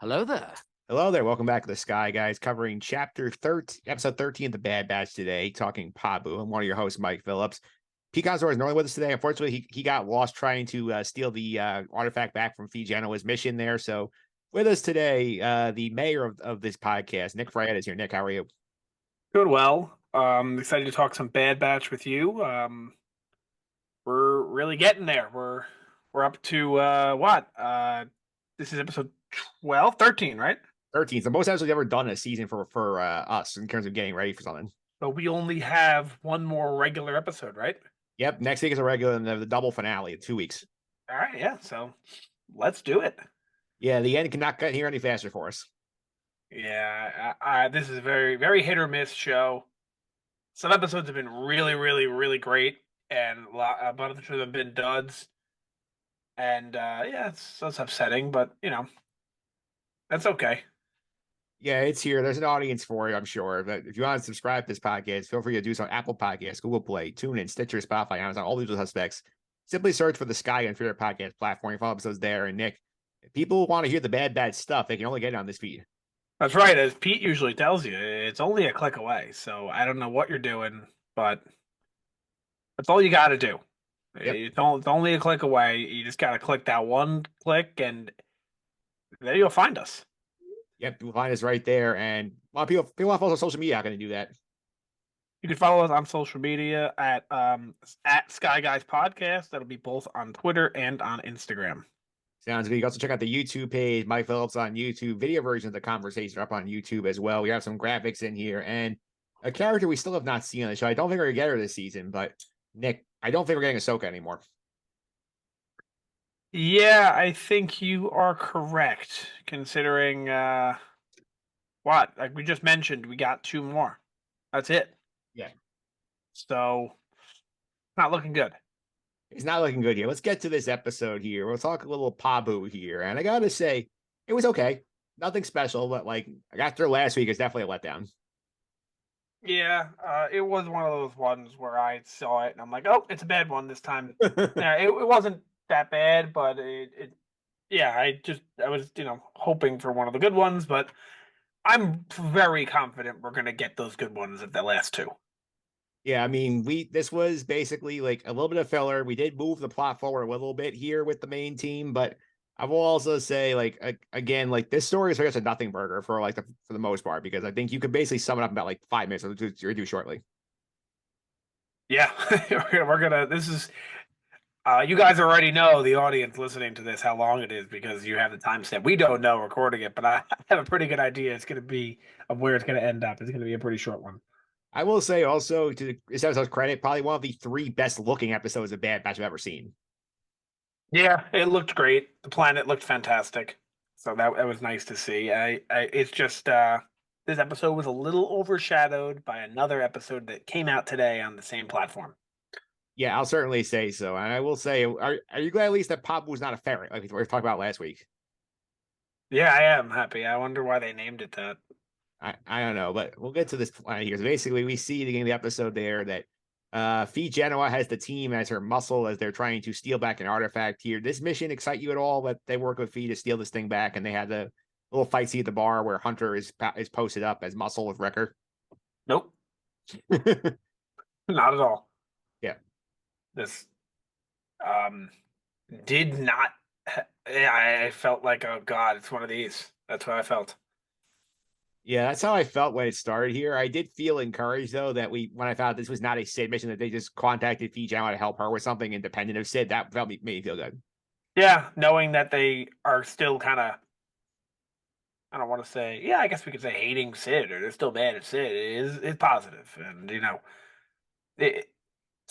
Hello there. Hello there. Welcome back to the Sky Guys, covering chapter 13, episode 13 of the Bad Batch today, talking Pabu. I'm one of your hosts, Mike Phillips. Pete is normally with us today. Unfortunately, he got lost trying to steal the artifact back from Phee Genoa's mission there. So with us today, the mayor of this podcast, Nick Fraietta, is here. Nick, how are you? Doing well. Excited to talk some Bad Batch with you. We're really getting there. We're up to what? This is episode 12, 13, right? 13. It's the most episodes ever done in a season for us in terms of getting ready for something. But we only have one more regular episode, right? Yep. Next week is a regular and the double finale in 2 weeks. All right, yeah. So let's do it. Yeah, the end cannot get here any faster for us. Yeah, this is a very, very hit or miss show. Some episodes have been really, really, really great, and a bunch of them have been duds. And yeah, that's upsetting, but that's okay. Yeah, it's here. There's an audience for you, I'm sure. But if you want to subscribe to this podcast, feel free to do so on Apple Podcasts, Google Play, TuneIn, Stitcher, Spotify, Amazon, all these suspects. Simply search for the Sky on favorite podcast platform. You follow episodes there. And Nick, if people want to hear the bad stuff, they can only get it on this feed. That's right. As Pete usually tells you, it's only a click away. So I don't know what you're doing, but that's all you got to do. Yep. It's only a click away. You just got to click that one click, and there you'll find us. Yep, you'll find us right there. And a lot of people want to follow us on social media. How can they do that? You can follow us on social media at Sky Guys Podcast. That'll be both on Twitter and on Instagram. Sounds good. You can also check out the YouTube page, Mike Phillips on YouTube. Video versions of the conversation are up on YouTube as well. We have some graphics in here and a character we still have not seen on the show. I don't think we're going to get her this season, but Nick, I don't think we're getting Ahsoka anymore. Yeah, I think you are correct, considering what? Like we just mentioned, we got two more. That's it. Yeah. So, not looking good. It's not looking good here. Let's get to this episode here. We'll talk a little Pabu here. And I got to say, it was okay. Nothing special, but like after last week, it's definitely a letdown. Yeah, it was one of those ones where I saw it and I'm like, oh, it's a bad one this time. Yeah, it wasn't that bad, but yeah, I was, hoping for one of the good ones, but I'm very confident we're going to get those good ones at the last two. Yeah, I mean, this was basically like a little bit of filler. We did move the plot forward a little bit here with the main team, but I will also say, like, again, like this story is, I guess, a nothing burger for the most part, because I think you could basically sum it up in about like 5 minutes. We'll do shortly. Yeah, this is, you guys already know, the audience listening to this, how long it is because you have the timestamp. We don't know recording it, but I have a pretty good idea it's going to be of where it's going to end up. It's going to be a pretty short one. I will say also, to this episode's credit, probably one of the 3 best looking episodes of Bad Batch I've ever seen. Yeah, it looked great. The planet looked fantastic. So that was nice to see. It's just this episode was a little overshadowed by another episode that came out today on the same platform. Yeah, I'll certainly say so. And I will say, are you glad at least that Pabu was not a ferret, like we were talking about last week? Yeah, I am happy. I wonder why they named it that. I don't know, but we'll get to this planet here. So basically, we see at the beginning of the episode there that Phee Genoa has the team as her muscle as they're trying to steal back an artifact here. This mission excite you at all that they work with Phee to steal this thing back, and they had the little fight scene at the bar where Hunter is posted up as muscle with Wrecker? Nope. Not at all. Yeah. This did not. Yeah, I felt like, oh God, it's one of these. That's what I felt. Yeah, that's how I felt when it started here. I did feel encouraged, though, that when I found this was not a Sid mission, that they just contacted Phee Genoa to help her with something independent of Sid. That made me feel good. Yeah, knowing that they are still kind of, I don't want to say, yeah, I guess we could say hating Sid, or they're still mad at Sid, is positive. And, it's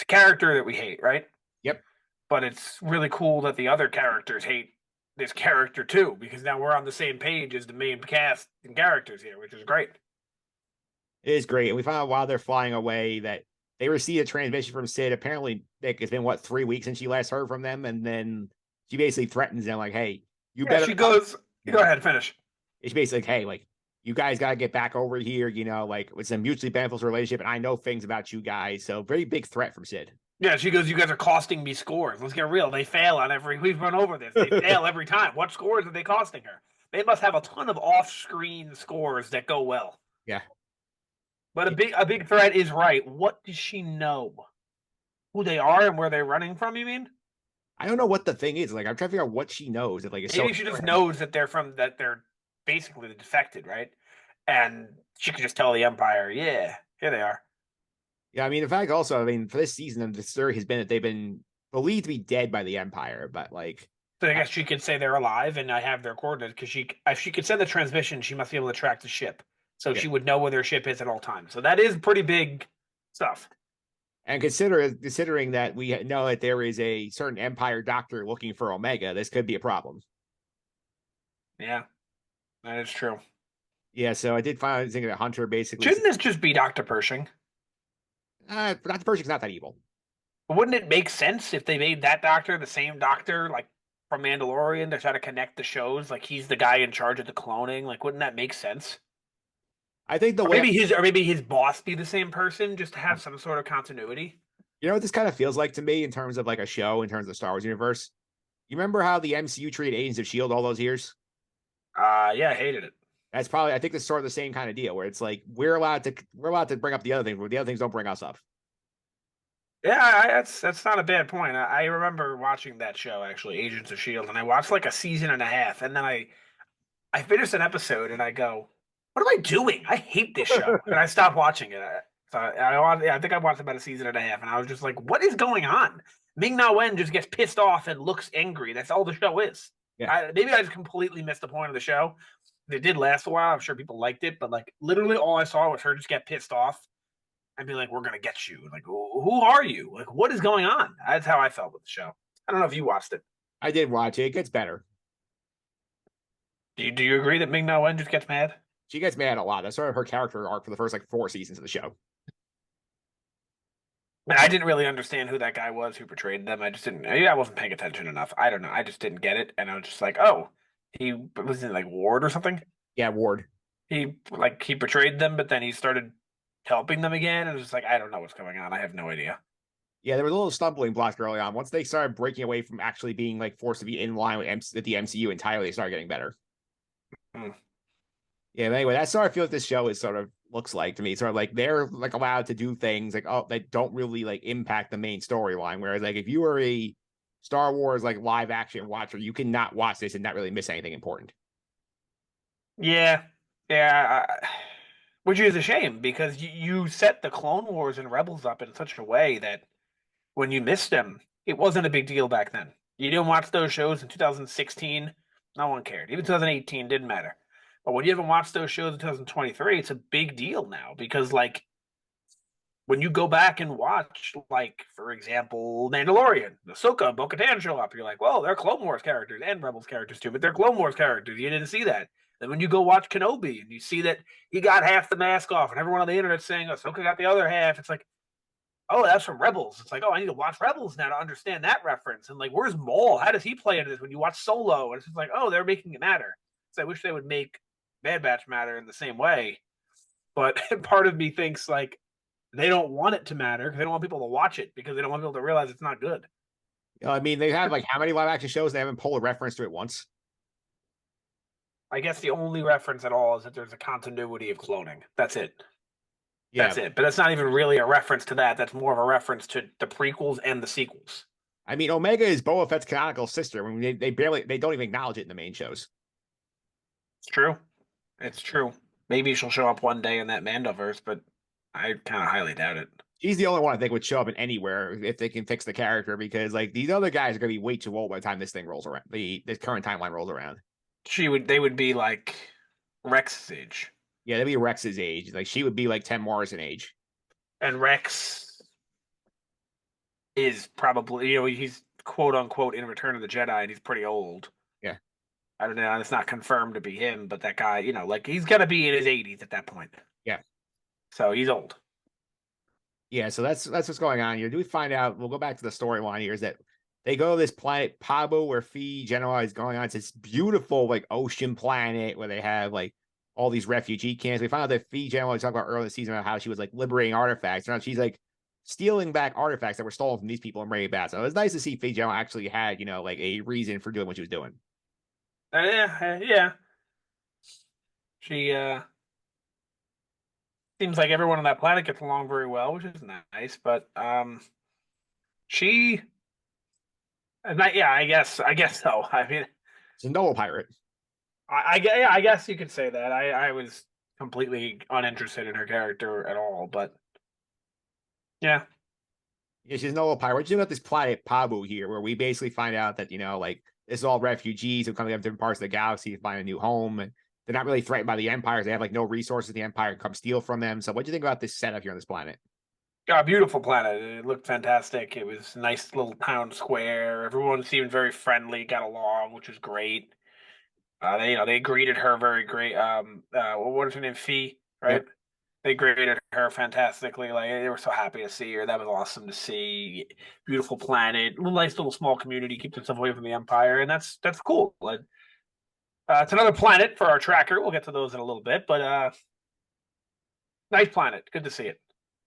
a character that we hate, right? Yep. But it's really cool that the other characters hate this character too, because now we're on the same page as the main cast and characters here, which is great. It is great. And we found out while they're flying away that they received a transmission from Sid. Apparently, Nick, it's been 3 weeks since she last heard from them, and then she basically threatens them, like, "Hey, you better." She goes, "Go ahead, finish." It's basically like, "Hey, like, you guys got to get back over here. Like, it's a mutually beneficial relationship, and I know things about you guys." So, very big threat from Sid. Yeah, she goes, "You guys are costing me scores. Let's get real. They fail on every. We've run over this. They fail every time. What scores are they costing her?" They must have a ton of off-screen scores that go well. Yeah. But a big threat is right. What does she know? Who they are and where they're running from, you mean? I don't know what the thing is. Like, I'm trying to figure out what she knows. That like it's so. Maybe she just knows that they're basically the defected, right? And she could just tell the Empire, yeah, here they are. Yeah, I mean, the fact also, I mean, for this season, the story has been that they've been believed to be dead by the Empire, but like, So I guess she could say they're alive and I have their coordinates because if she could send the transmission, she must be able to track the ship. So yeah. she would know where their ship is at all times. So that is pretty big stuff. And considering that we know that there is a certain Empire doctor looking for Omega, this could be a problem. Yeah, that is true. Yeah, so I did find thinking that Hunter basically Shouldn't this just be Dr. Pershing? Dr. Pershing's not that evil. Wouldn't it make sense if they made that doctor the same doctor, like from Mandalorian, to try to connect the shows? Like he's the guy in charge of the cloning. Like, wouldn't that make sense? I think the Or way maybe his boss be the same person, just to have some sort of continuity. you know what this kind of feels like to me in terms of like a show, in terms of the Star Wars universe. You remember how the MCU treated Agents of Shield all those years? Yeah, I hated it. That's probably I think it's sort of the same kind of deal where it's like we're allowed to bring up the other things, but the other things don't bring us up. Yeah, that's not a bad point. I remember watching that show actually, Agents of Shield, and I watched like a season and a half, and then I finished an episode, and I go, "What am I doing? I hate this show," and I stopped watching it. I think I watched about a season and a half, and I was just like, "What is going on?" Ming Na Wen just gets pissed off and looks angry. That's all the show is. Yeah. Maybe I just completely missed the point of the show. It did last a while. I'm sure people liked it, but like literally all I saw was her just get pissed off and be like, "We're gonna get you." Like, who are you? Like, what is going on? That's how I felt with the show. I don't know if you watched it. I did watch it. It gets better. Do you agree that Ming Na Wen just gets mad? She gets mad a lot. That's sort of her character arc for the first like 4 seasons of the show. I didn't really understand who that guy was who portrayed them. I just didn't. I wasn't paying attention enough. I don't know. I just didn't get it, and I was just like, "Oh, he was in like Ward or something." Yeah, Ward. He portrayed them, but then he started helping them again, and it was just like, I don't know what's going on. I have no idea. Yeah, there was a little stumbling blocks early on. Once they started breaking away from actually being like forced to be in line with the MCU entirely, they started getting better. Hmm. Yeah, but anyway, that's sort of feel like this show is sort of looks like to me. Sort of like they're like allowed to do things like that don't really like impact the main storyline. Whereas like if you are a Star Wars like live action watcher, you cannot watch this and not really miss anything important. Yeah, yeah. Which is a shame because you set the Clone Wars and Rebels up in such a way that when you missed them, it wasn't a big deal back then. You didn't watch those shows in 2016, no one cared. Even 2018 didn't matter. But when you haven't watched those shows in 2023, it's a big deal now because, like, when you go back and watch, like, for example, Mandalorian, Ahsoka, Bo-Katan show up, you're like, well, they're Clone Wars characters and Rebels characters too, but they're Clone Wars characters. You didn't see that. Then when you go watch Kenobi and you see that he got half the mask off and everyone on the internet saying Ahsoka got the other half, it's like, oh, that's from Rebels. It's like, oh, I need to watch Rebels now to understand that reference. And like, where's Maul? How does he play into this? When you watch Solo, and it's just like, oh, they're making it matter. So I wish they would make Bad Batch matter in the same way. But part of me thinks like they don't want it to matter because they don't want people to watch it because they don't want people to realize it's not good. I mean, they have like how many live action shows they haven't pulled a reference to it once? I guess the only reference at all is that there's a continuity of cloning. That's it. Yeah, That's it. But that's not even really a reference to that. That's more of a reference to the prequels and the sequels. I mean, Omega is Boba Fett's canonical sister. I mean, they don't even acknowledge it in the main shows. It's true. It's true. Maybe she'll show up one day in that Mandoverse, but I kind of highly doubt it. She's the only one I think would show up in anywhere if they can fix the character because like these other guys are gonna be way too old by the time this thing rolls around. The current timeline rolls around. They would be like Rex's age. Yeah, that'd be Rex's age. Like she would be like Tim Morrison age. And Rex is probably, he's quote unquote in Return of the Jedi and he's pretty old. Yeah. I don't know. It's not confirmed to be him, but that guy, like he's going to be in his 80s at that point. Yeah. So he's old. Yeah, so that's what's going on here. Do we find out? We'll go back to the storyline here. Is that they go to this planet Pabu where Phee Genoa is going on. It's this beautiful like ocean planet where they have like all these refugee camps. We found out that Phee Genoa, we talked about earlier in the season about how she was like liberating artifacts. Now she's like stealing back artifacts that were stolen from these people and bringing it back. So it was nice to see Phee Genoa actually had like a reason for doing what she was doing. Yeah. She seems like everyone on that planet gets along very well, which is nice. But she, yeah, I guess so. I mean, She's a noble pirate. yeah, I guess you could say that. I was completely uninterested in her character at all, but yeah, Yeah, she's a noble pirate. What do you think about this planet Pabu here, where we basically find out that, like, this is all refugees who come from different parts of the galaxy to find a new home, and they're not really threatened by the empires. They have like no resources. The empire can come steal from them. So what do you think about this setup here on this planet? a beautiful planet. It looked fantastic. It was a nice little town square. Everyone seemed very friendly, got along, which was great. They greeted her very great. What is her name? Phee, right? Yep. They greeted her fantastically. Like they were so happy to see her. That was awesome to see. Beautiful planet, nice little small community, keeps itself away from the empire, and that's cool. Like, it's another planet for our tracker. We'll get to those in a little bit, but nice planet. Good to see it.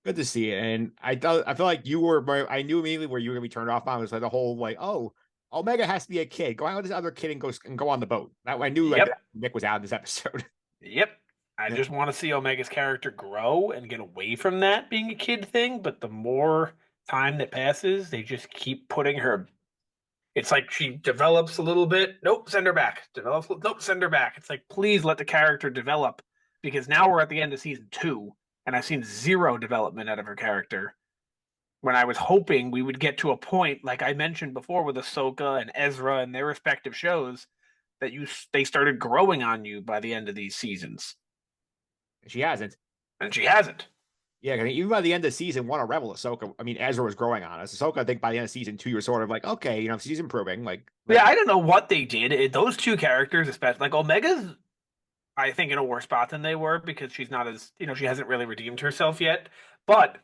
Good to see it. And I feel like I knew immediately where you were gonna be turned off on. It was like the whole like, oh, Omega has to be a kid. Go out with this other kid and go on the boat. That I knew like Yep, Nick was out in this episode. yep. I just want to see Omega's character grow and get away from that being a kid thing. But the more time that passes, they just keep putting her. It's like she develops a little bit. Nope, send her back. Develops. Nope, send her back. It's like, please let the character develop because now we're at the end of season 2, and I've seen zero development out of her character. When I was hoping we would get to a point, like I mentioned before, with Ahsoka and Ezra and their respective shows, that they started growing on you by the end of these seasons, She hasn't. and she hasn't. Yeah, I mean, even by the end of season 1 of Rebel, Ahsoka, I mean, Ezra was growing on us. Ahsoka, I think by the end of season 2, you were sort of like, okay, she's improving. Yeah, I don't know what they did. Those two characters, especially like Omega's, I think in a worse spot than they were because she's not as she hasn't really redeemed herself yet. But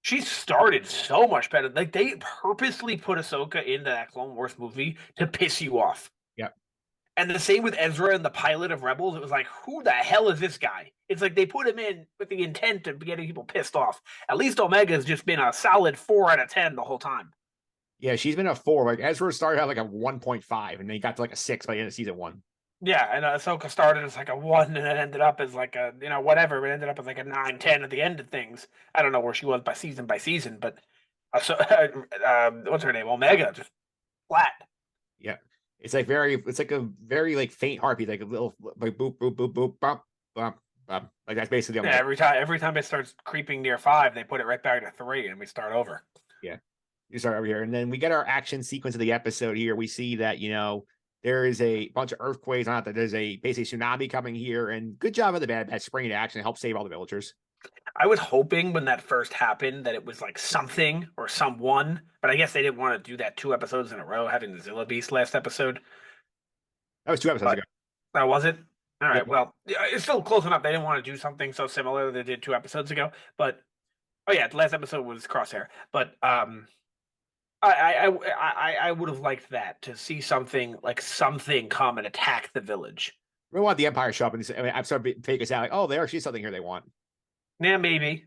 she started so much better. Like they purposely put Ahsoka into that Clone Wars movie to piss you off. yeah, And the same with Ezra and the pilot of Rebels. It was like, who the hell is this guy? It's like they put him in with the intent of getting people pissed off. At least Omega's just been a solid 4 out of 10 the whole time. yeah, she's been a 4. Like Ezra started out like a 1.5, and then he got to like a 6 by the end of season 1. Yeah, and Ahsoka started as like a 1 and it ended up as like a, whatever. It ended up as like a 9, 10 at the end of things. I don't know where she was by season, but what's her name? Omega, just flat. Yeah, it's like a very like faint heartbeat, like a little like boop boop boop boop bump bump bump. Like that's basically Yeah, every time it starts creeping near 5, they put it right back to 3 and we start over. yeah. You start over here, and then we get our action sequence of the episode here. We see that there is a bunch of earthquakes. Not that there's a basically tsunami coming here, and good job of the Bad Batch springing to action to help save all the villagers. I was hoping when that first happened that it was like something or someone, but I guess they didn't want to do that 2 episodes in a row, having the Zilla Beast last episode. That was 2 episodes ago. That was it. All right. Yeah. Well, it's still close enough. They didn't want to do something so similar that they did 2 episodes ago. But oh yeah, the last episode was Crosshair. But I would have liked that to see something come and attack the village. We want the Empire to show up and say, I'm sorry, fake us out. Like, oh, there actually something here they want. Yeah, maybe,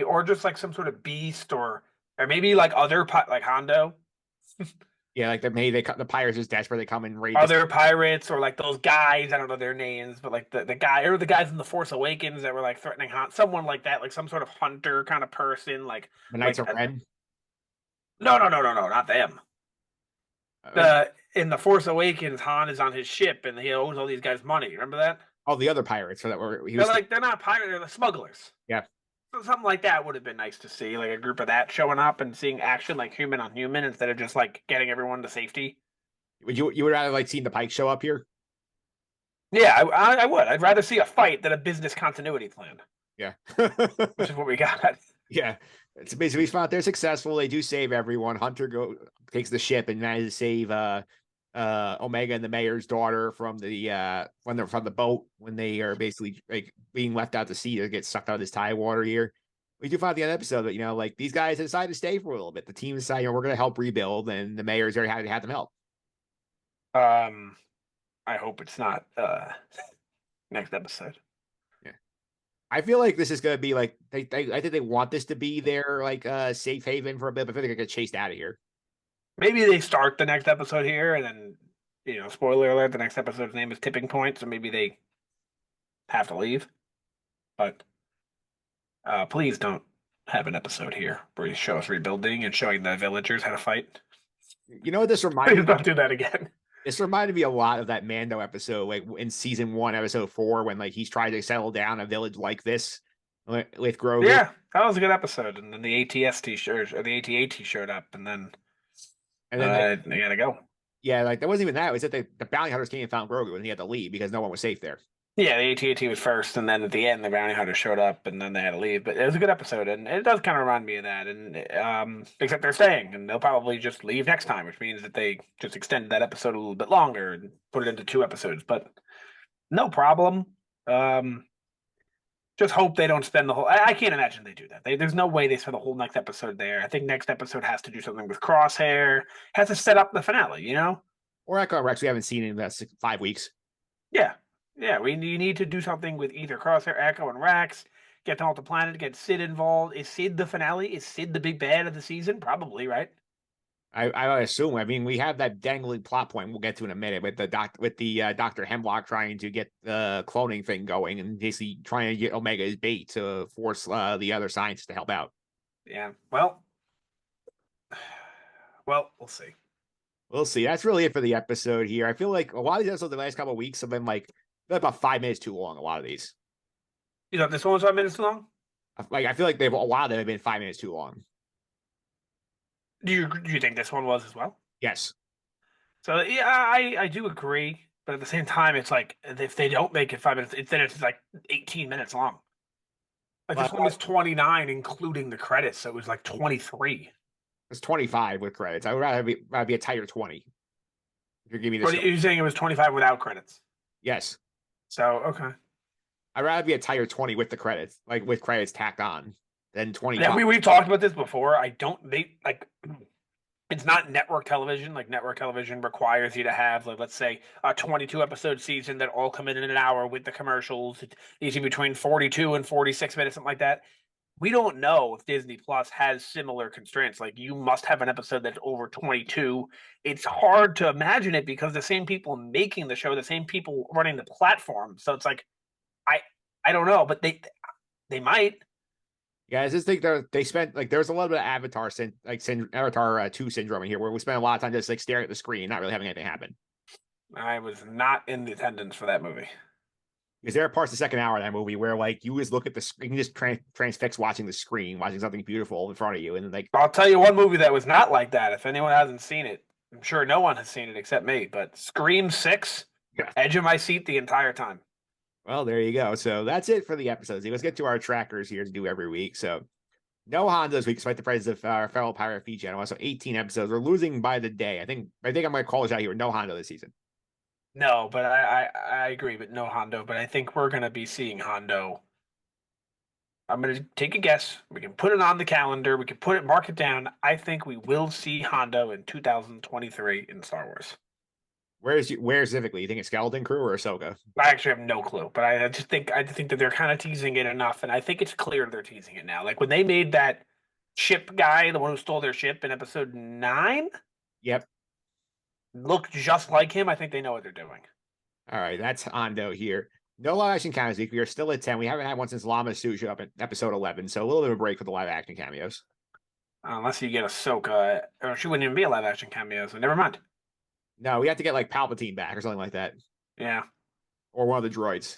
or just like some sort of beast, or maybe like other like Hondo. Yeah, like maybe the pirates just desperate. They come and raid. Other pirates, or like those guys. I don't know their names, but like the guy or the guys in the Force Awakens that were like threatening someone like that, like some sort of hunter kind of person, like The Knights like of Ren. no, not them. In the Force Awakens, Han is on his ship and he owes all these guys money. Remember that? Oh, the other pirates. So that were he was. They're not pirates. They're the smugglers. Yeah. So something like that would have been nice to see, like a group of that showing up and seeing action, like human on human, instead of just like getting everyone to safety. You would rather like seen the Pike show up here? Yeah, I would. I'd rather see a fight than a business continuity plan. Yeah. Which is what we got. Yeah. It's basically found they're successful. They do save everyone. Hunter takes the ship and manages to save Omega and the mayor's daughter from the boat when they are basically like being left out to sea to get sucked out of this tide water here. We do find at the end of the episode that, like these guys decided to stay for a little bit. The team decided, we're gonna help rebuild, and the mayor's very happy to have them help. I hope it's not next episode. Yeah. I feel like this is gonna be like I think they want this to be their like safe haven for a bit, but I feel like they're gonna get chased out of here. Maybe they start the next episode here, and then spoiler alert: the next episode's name is Tipping Point. So maybe they have to leave. But please don't have an episode here where you show us rebuilding and showing the villagers how to fight. You know what this Please reminded me? don't do that again. This reminded me a lot of that Mando episode, like in season 1, episode 4, when like he's trying to settle down a village like this with Grogu. Yeah, that was a good episode. And then the ATST showed, or the AT-AT showed up, and then they gotta go. Yeah, like that wasn't even that. It was that the bounty hunters came and found Grogu and he had to leave because no one was safe there. Yeah, the AT-AT was first, and then at the end, the bounty hunter showed up, and then they had to leave. But it was a good episode, and it does kind of remind me of that. And except they're staying, and they'll probably just leave next time, which means that they just extended that episode a little bit longer and put it into 2 episodes. But no problem. Just hope they don't spend the whole. I can't imagine they do that. There's no way they spend the whole next episode there. I think next episode has to do something with Crosshair. Has to set up the finale, you know. Or Echo Rex, we haven't seen in about 5 weeks. Yeah. You need to do something with either Crosshair, Echo, and Rex. Get them off the planet. Get Sid involved. Is Sid the finale? Is Sid the big bad of the season? Probably, right? I assume. I mean, we have that dangling plot point we'll get to in a minute with the Dr. Hemlock trying to get the cloning thing going and basically trying to get Omega's bait to force the other scientists to help out. Yeah. Well, we'll see. We'll see. That's really it for the episode here. I feel like a lot of these episodes the last couple of weeks have been like about 5 minutes too long. A lot of these. You know, this one was 5 minutes long. I feel like a lot of them have been 5 minutes too long. Do you think this one was as well? Yes. So yeah, I do agree, but at the same time, it's like if they don't make it 5 minutes, then it's like 18 minutes long. Like this one was 29, including the credits, so it was like 23. It's 25 with credits. I would rather be a tighter 20. If you're giving me this, you're saying it was 25 without credits? Yes. So okay. I'd rather be a tighter 20 with the credits, like with credits tacked on, than 25. Yeah, we've talked about this before. It's not network television. Like network television requires you to have, like, let's say, a 22 episode season that all come in an hour with the commercials. It needs to be between 42 and 46 minutes, something like that. We don't know if Disney Plus has similar constraints. Like you must have an episode that's over 22. It's hard to imagine it because the same people making the show, the same people running the platform. So it's like, I don't know, but they might. Yeah, I just think they spent like there's a little bit of Avatar 2 syndrome in here where we spent a lot of time just like staring at the screen, not really having anything happen. I was not in the attendance for that movie. Because there are parts of the second hour of that movie where like you just look at the screen, you just transfix watching the screen, watching something beautiful in front of you, and like I'll tell you one movie that was not like that. If anyone hasn't seen it, I'm sure no one has seen it except me. But Scream 6, edge of my seat the entire time. Well, there you go. So that's it for the episodes. Let's get to our trackers here to do every week. So no Honda this week, despite the presence of our fellow pirate Phee Genoa. So 18 episodes. We're losing by the day. I think I'm going to call this out here. No Honda this season. No, but I agree, but no Hondo. But I think we're going to be seeing Hondo. I'm going to take a guess. We can put it on the calendar. We can mark it down. I think we will see Hondo in 2023 in Star Wars. Where specifically? You think it's Skeleton Crew or Ahsoka? I actually have no clue, but I think that they're kind of teasing it enough, and I think it's clear they're teasing it now. Like when they made that ship guy, the one who stole their ship in episode 9. Yep. Looked just like him. I think they know what they're doing. All right, that's Hondo here. No live action cameos week. We are still at 10. We haven't had one since Lama Su showed up in episode 11, so a little bit of a break for the live action cameos. Unless you get Ahsoka, or she wouldn't even be a live action cameo, so never mind. No, we have to get like Palpatine back or something like that. Yeah. Or one of the droids.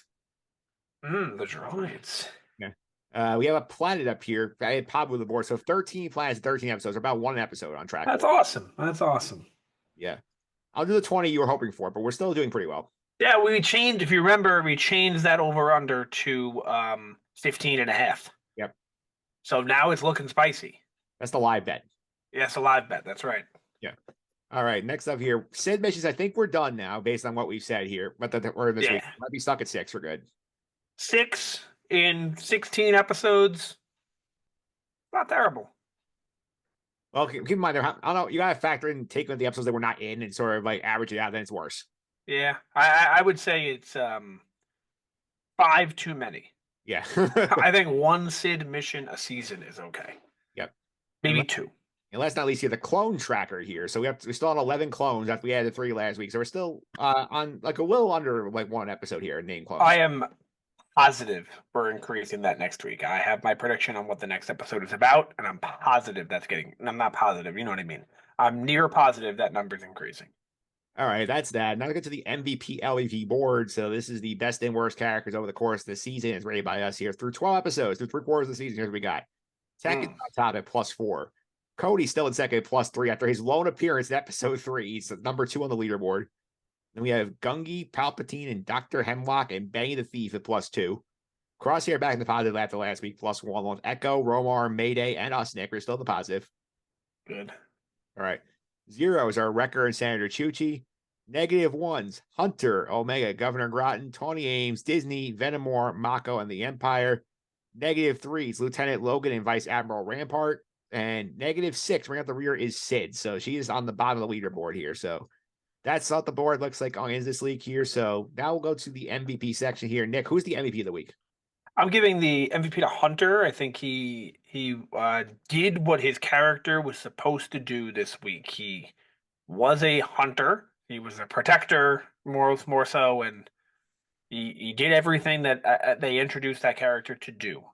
The droids. Yeah. We have a planet up here. I had Pabu the board. So 13 planets, 13 episodes, about one episode on track. That's awesome. Yeah. I'll do the 20 you were hoping for, but we're still doing pretty well. Yeah, if you remember, we changed that over under to 15 and a half. Yep. So now it's looking spicy. That's the live bet. Yeah, it's a live bet. That's right. Yeah. All right, next up here, Sid missions. I think we're done now based on what we've said here. But we're this week. Might be stuck at 6. We're good. 6 in 16 episodes. Not terrible. Well, keep in mind, I don't know. You got to factor in taking the episodes that we're not in and sort of like average it out. Then it's worse. Yeah, I would say it's 5 too many. Yeah. I think 1 Sid mission a season is okay. Yep. Maybe 2. And last but not least, here the clone tracker here. So we're still on 11 clones after we added 3 last week. So we're still on like a little under like 1 episode here. Name clones. I am positive we're increasing that next week. I have my prediction on what the next episode is about, and I'm positive that's getting. I'm not positive, you know what I mean. I'm near positive that number's increasing. All right, that's that. Now to get to the MVP LEV board. So this is the best and worst characters over the course of the season. It's rated by us here through 12 episodes, through 3 quarters of the season. Here's what we got. Tech is on top at +4. Cody's still in second at +3 after his lone appearance in episode 3. He's number 2 on the leaderboard. Then we have Gungi, Palpatine, and Dr. Hemlock and Benny the Thief at +2. Crosshair back in the positive after last week, +1. With Echo, Romar, Mayday, and us, Nick, are still in the positive. Good. All right. Zeros are Wrecker and Senator Chuchi. -1s, Hunter, Omega, Governor Groton, Tony Ames, Disney, Venomore, Mako, and the Empire. -3s, Lieutenant Logan and Vice Admiral Rampart. And -6, right at the rear is Sid. So she is on the bottom of the leaderboard here. So that's what the board looks like on this league here. So now we'll go to the MVP section here. Nick, who's the MVP of the week? I'm giving the MVP to Hunter. I think he did what his character was supposed to do this week. He was a hunter. He was a protector, more so, and he did everything that they introduced that character to do.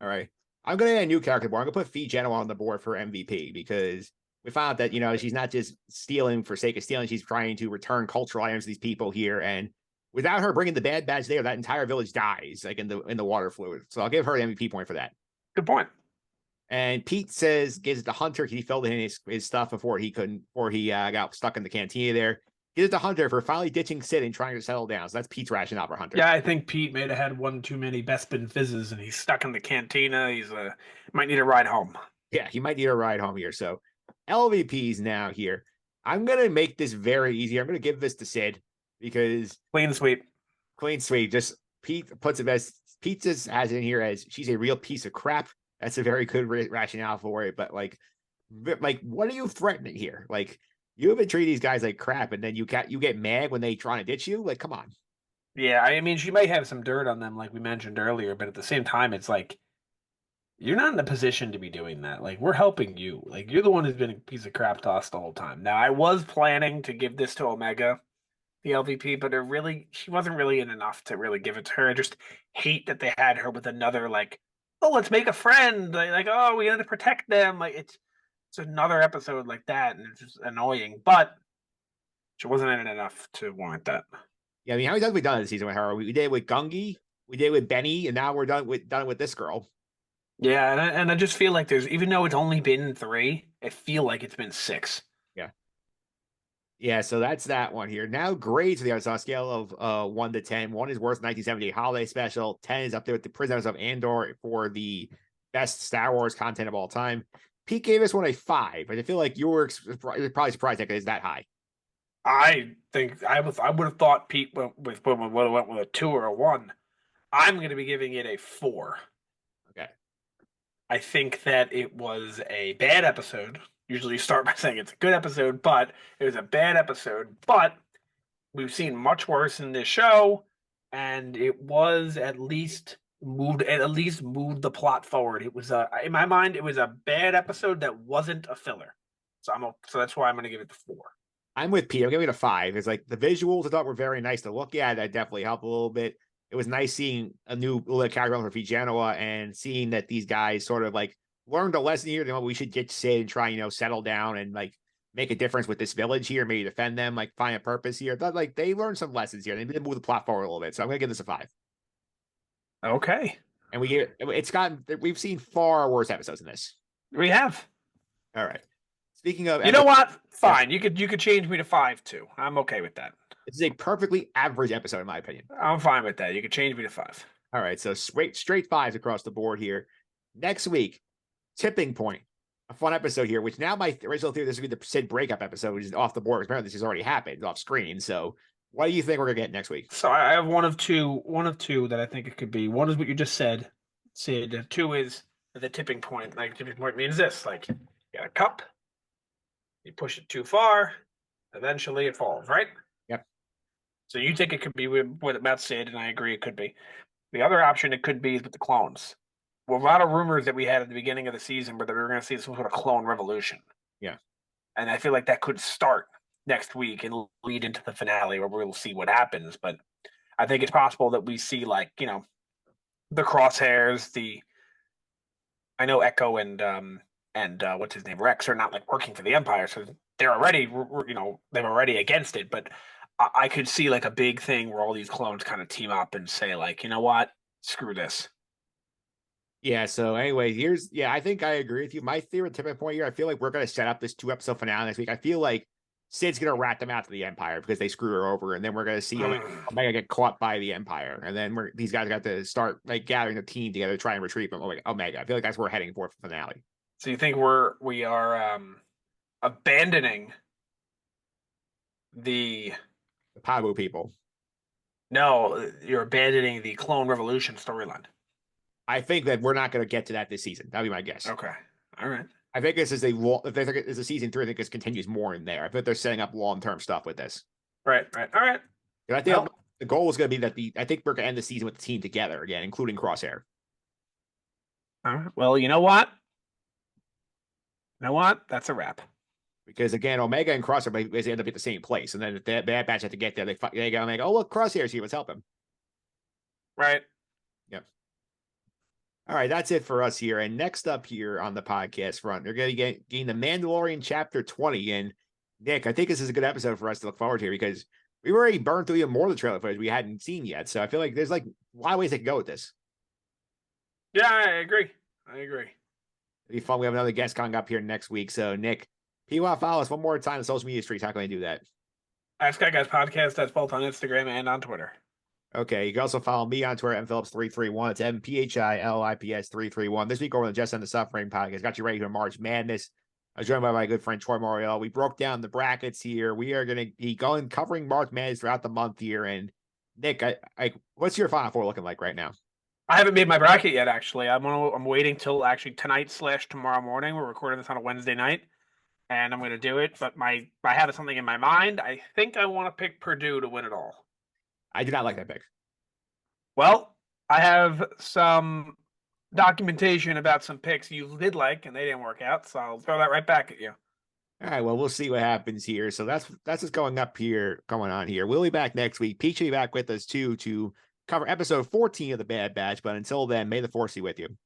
All right. I'm going to add a new character board. I'm going to put Phee Genoa on the board for MVP because we found out that, she's not just stealing for sake of stealing. She's trying to return cultural items to these people here. And without her bringing the Bad Batch there, that entire village dies, like in the water fluid. So I'll give her the MVP point for that. Good point. And Pete gives it to Hunter because he filled in his stuff before he got stuck in the cantina there. Gives it to Hunter for finally ditching Sid and trying to settle down. So that's Pete's rationale for Hunter. Yeah, I think Pete may have had one too many Bespin fizzes, and he's stuck in the cantina. He's might need a ride home. Yeah, he might need a ride home here. So LVPs now here. I'm gonna make this very easy. I'm gonna give this to Sid because clean sweep. Just Pete puts it as Pete just has it in here as she's a real piece of crap. That's a very good rationale for it. But like, what are you threatening here? Like, you have been treating these guys like crap, and then you get mad when they try to ditch you. Like, come on. Yeah, I mean, she might have some dirt on them, like we mentioned earlier, but at the same time, it's like you're not in a position to be doing that. Like, we're helping you. Like, you're the one who's been a piece of crap to us the whole time. Now, I was planning to give this to Omega, the LVP, but she wasn't really in enough to really give it to her. I just hate that they had her with another oh, let's make a friend. Oh, we got to protect them. Like it's another episode like that, and it's just annoying. But she wasn't in it enough to warrant that. Yeah, I mean, how many times have we done this season with her? We did it with Gungi, we did it with Benny, and now we're done with this girl. Yeah, and I just feel like even though it's only been 3, I feel like it's been 6. Yeah. Yeah, so that's that one here. Now grades for the on a scale of 1 to 10. 1 is worst 1978 holiday special. 10 is up there with the Prisoners of Andor for the best Star Wars content of all time. Pete gave us one a 5, but I feel like you were probably surprised that it's that high. I think I would have thought Pete went with a 2 or a 1. I'm going to be giving it a 4. Okay. I think that it was a bad episode. Usually you start by saying it's a good episode, but it was a bad episode. But we've seen much worse in this show, and it was at least moved the plot forward. It was in my mind, it was a bad episode that wasn't a filler. So that's why I'm going to give it the 4. I'm with Pete. I'm giving it a 5. It's like the visuals I thought were very nice to look at. That definitely helped a little bit. It was nice seeing a new little character for Phee Genoa and seeing that these guys sort of like learned a lesson here. We should get Sid and try, settle down and like make a difference with this village here, maybe defend them, like find a purpose here. But like they learned some lessons here. They did move the plot forward a little bit. So I'm gonna give this a 5. Okay. And we've seen far worse episodes than this. We have. All right. Speaking of, you know what? Fine. Yeah. You could change me to 5 too. I'm okay with that. This is a perfectly average episode, in my opinion. I'm fine with that. You could change me to 5. All right. So straight 5s across the board here. Next week, Tipping Point. A fun episode here, which now my original theory, this would be the Sid breakup episode, which is off the board. Apparently, this has already happened off screen. So what do you think we're going to get next week? So I have one of two that I think it could be. One is what you just said, Sid. 2 is the tipping point. Like, tipping point means this. Like, you got a cup. You push it too far. Eventually, it falls, right? Yep. So you think it could be about Sid, and I agree it could be. The other option it could be is with the clones. Well, a lot of rumors that we had at the beginning of the season were that we were going to see some sort of clone revolution. Yeah. And I feel like that could start next week and lead into the finale where we'll see what happens. But I think it's possible that we see like, the crosshairs, I know Echo and what's his name, Rex are not like working for the Empire, so they're already they're already against it. But I could see like a big thing where all these clones kind of team up and say like, you know what, screw this. Yeah. So anyway, I think I agree with you. My favorite tipping point here, I feel like we're going to set up this 2 episode finale next week. I feel like Sid's going to rat them out to the Empire because they screw her over. And then we're going to see Omega get caught by the Empire. And then these guys got to start like gathering a team together to try and retrieve them. Omega. I feel like that's where we're heading for the finale. So you think we are abandoning the The Pabu people. no, you're abandoning the Clone Revolution storyline. I think that we're not going to get to that this season. That'd be my guess. Okay. All right. I think this is if they think it's a season 3, I think this continues more in there. I think they're setting up long-term stuff with this. Right. All right. And I think the goal is going to be that I think we're going to end the season with the team together again, including Crosshair. All right. Well, you know what? That's a wrap. Because again, Omega and Crosshair basically end up at the same place, and then if the Bad Batch have to get there, they go Omega. Oh look, Crosshair's here. Let's help him. Right. Yep. All right, that's it for us here. And next up here on the podcast front, they're going to be getting the Mandalorian Chapter 20. And Nick, I think this is a good episode for us to look forward to because we've already burned through even more of the trailer footage we hadn't seen yet. So I feel like there's like a lot of ways they can go with this. Yeah, I agree. It'll be fun. We have another guest coming up here next week. So Nick, if you want to follow us one more time on social media streets, how can I do that? Sky Guys Podcast. That's both on Instagram and on Twitter. Okay, you can also follow me on Twitter, mphillips331. It's MPHILIPS331. This week over on the Just End the Suffering podcast, got you ready for March Madness. I was joined by my good friend Troy Moriel. We broke down the brackets here. We are going to be covering March Madness throughout the month here. And Nick, what's your Final Four looking like right now? I haven't made my bracket yet. Actually, I'm waiting till actually tonight/tomorrow morning. We're recording this on a Wednesday night, and I'm going to do it. But I have something in my mind. I think I want to pick Purdue to win it all. I do not like that pick. Well, I have some documentation about some picks you did like, and they didn't work out, so I'll throw that right back at you. All right, well, we'll see what happens here. So that's what's going on here. We'll be back next week. Peach will be back with us, too, to cover episode 14 of The Bad Batch. But until then, may the Force be with you.